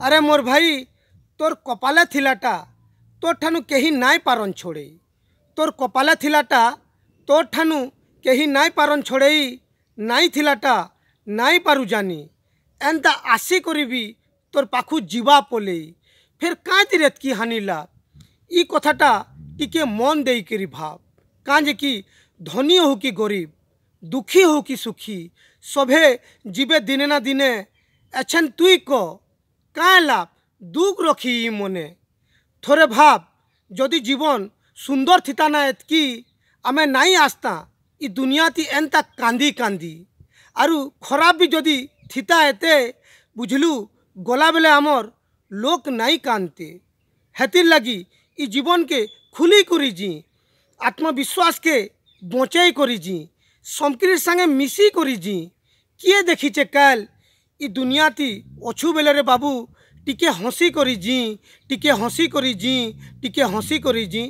अरे मोर भाई तोर कपाले थिलाटा तोर ठानु केही नाई पारन छोड़े। तोर कपाले थिलाटा तोर ठानु केही नाई पारन छोड़े नाई थिलाटा नाई पारु जानी एंता आशी करी तोर पाखु जीवा पले फिर काँ तिरेत की हानिला ई कथाटा टिके मन दे करी भाव काजे कि धनी हो कि गरीब दुखी हो कि सुखी सभे जीवे दिने ना दिने एछन तुई को काँ लाभ दुख रखी मने थोड़े भाव जदि जीवन सुंदर थिता ना एतकी आमे नाई आस्ता ई दुनिया ती एंता कांदी कांदी आरु खराब भी जदि थिता एते बुझलु गला बेले आमर लोक नाई कानते हेतिर लगी ई जीवन के खुली करी जी आत्मविश्वास के बचाई करी जी समकिर संगे मिसी करी जी किए देखीचे काल ई दुनिया ती अछु बेले रे बाबू टिके हंसी करी जी टिके हंसी करी जी टिके हंसी करी जी।